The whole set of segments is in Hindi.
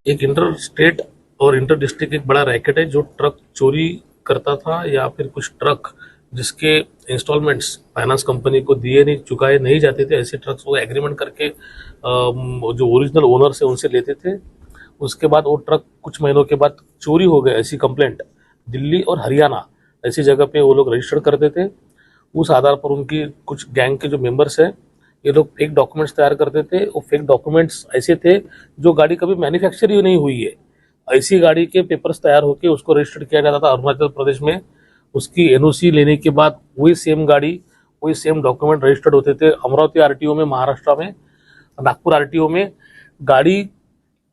एक इंटर स्टेट और इंटर डिस्ट्रिक्ट एक बड़ा रैकेट है जो ट्रक चोरी करता था, या फिर कुछ ट्रक जिसके इंस्टॉलमेंट्स फाइनेंस कंपनी को दिए नहीं, चुकाए नहीं जाते थे, ऐसे ट्रक्स वो एग्रीमेंट करके जो ओरिजिनल ओनर से उनसे लेते थे। उसके बाद वो ट्रक कुछ महीनों के बाद चोरी हो गए, ऐसी कंप्लेंट दिल्ली और हरियाणा ऐसी जगह पे वो लोग रजिस्टर करते थे। उस आधार पर उनकी कुछ गैंग के जो मेंबर्स हैं, ये लोग फेक डॉक्यूमेंट्स तैयार करते थे। वो फेक डॉक्यूमेंट्स ऐसे थे जो गाड़ी कभी मैन्युफैक्चर ही नहीं हुई है, ऐसी गाड़ी के पेपर्स तैयार होकर उसको रजिस्टर्ड किया जाता था अरुणाचल प्रदेश में। उसकी एनओसी लेने के बाद वही सेम गाड़ी, वही सेम डॉक्यूमेंट रजिस्टर्ड होते थे अमरावती आरटीओ में, महाराष्ट्र में, नागपुर आरटीओ में। गाड़ी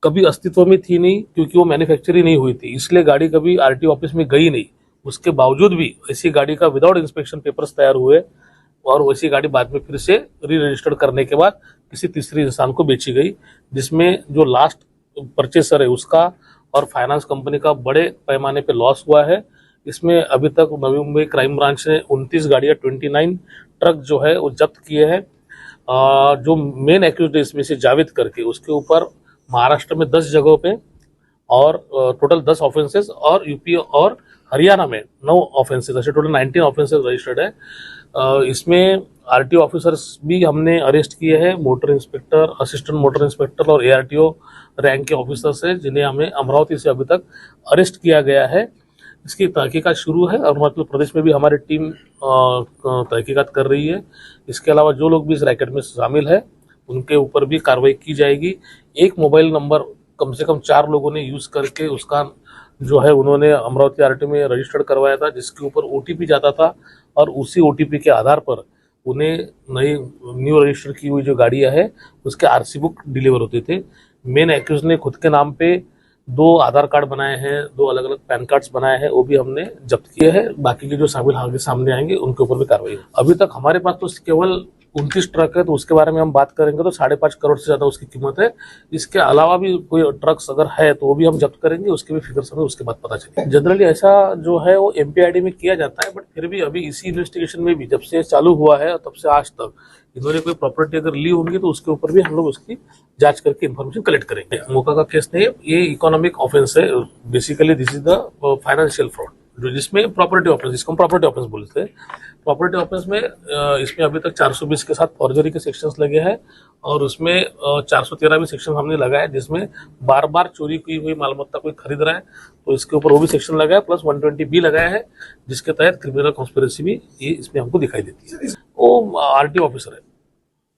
कभी अस्तित्व में थी नहीं क्योंकि वो मैन्युफैक्चर ही नहीं हुई थी, इसलिए गाड़ी कभी आरटीओ ऑफिस में गई नहीं। उसके बावजूद भी ऐसी गाड़ी का विदाउट इंस्पेक्शन पेपर्स तैयार हुए और वैसी गाड़ी बाद में फिर से री रजिस्टर्ड करने के बाद किसी तीसरे इंसान को बेची गई, जिसमें जो लास्ट परचेसर है उसका और फाइनेंस कंपनी का बड़े पैमाने पे लॉस हुआ है। इसमें अभी तक नवी मुंबई क्राइम ब्रांच ने 29 गाड़ियां 29 ट्रक जो है वो जब्त किए हैं। जो मेन एक्यूज इसमें से जावेद करके, उसके ऊपर महाराष्ट्र में 10 जगहों पे और टोटल 10 ऑफेंसेस, और यूपी और हरियाणा में 9 ऑफेंसेस, ऐसे टोटल 19 ऑफेंसेस रजिस्टर्ड है। इसमें आरटीओ ऑफिसर्स भी हमने अरेस्ट किए हैं, motor inspector, assistant motor inspector और एआरटीओ रैंक के ऑफिसर्स हैं, जिन्हें हमें अमरावती से अभी तक अरेस्ट किया गया है। इसकी तहकीकात शुरू है। अरुणाचल प्रदेश में भी हमारी टीम तहकीकात कर रही है। इसके अलावा जो लोग भी इस रैकेट में शामिल है उनके ऊपर भी कार्रवाई की जाएगी। एक मोबाइल नंबर कम से कम 4 लोगों ने यूज करके उसका जो है उन्होंने अमरावती आरटीओ में रजिस्टर्ड करवाया था, जिसके ऊपर ओटीपी जाता था और उसी ओटीपी के आधार पर उन्हें नई न्यू रजिस्टर की हुई जो गाड़ियां है उसके आरसी बुक डिलीवर होते थे। मेन एक्यूज ने खुद के नाम पे 2 आधार कार्ड बनाए हैं, 2 अलग अलग पैन कार्ड्स बनाए हैं, वो भी हमने जब्त किए हैं। बाकी के जो शामिल आगे सामने आएंगे उनके ऊपर भी कार्रवाई। अभी तक हमारे पास तो केवल 29 ट्रक है, तो उसके बारे में हम बात करेंगे तो 5.5 करोड़ से ज्यादा उसकी कीमत है। इसके अलावा भी कोई ट्रक्स अगर है तो वो भी हम जब्त करेंगे, उसके भी फिगर्स हमें उसके बाद पता चलेगा। जनरली ऐसा जो है वो एमपीआईडी में किया जाता है, बट फिर भी अभी इसी इन्वेस्टिगेशन में भी जब से चालू हुआ है तब से आज तक इन्होंने कोई प्रॉपर्टी अगर ली होंगी तो उसके ऊपर भी हम लोग उसकी जांच करके इन्फॉर्मेशन कलेक्ट करेंगे। मौका का केस नहीं है, ये इकोनॉमिक ऑफेंस है। Basically this is the financial fraud, जो जिसमें प्रॉपर्टी ऑफेंस, जिसको हम प्रॉपर्टी ऑफेंस बोलते हैं। प्रॉपर्टी ऑफेंस में इसमें अभी तक 420 के साथ फॉर्जरी के सेक्शंस लगे हैं और उसमें 413 भी सेक्शन हमने लगाया है, जिसमें बार बार चोरी की हुई मालमत्ता कोई खरीद रहा है तो इसके ऊपर वो भी सेक्शन लगाया है, प्लस 120 भी लगाया है, जिसके तहत क्रिमिनल कॉन्स्पिरेसी भी ये इसमें हमको दिखाई देती है। वो आरटीओ ऑफिसर है,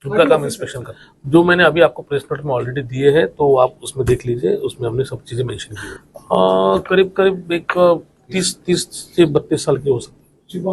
उनका काम इंस्पेक्शन का, जो मैंने अभी आपको प्रेस नोट में ऑलरेडी दिए हैं, तो आप उसमें देख लीजिए, उसमें हमने सब चीजें मेंशन की है। करीब करीब एक 30 से 32 साल की हो सकती है।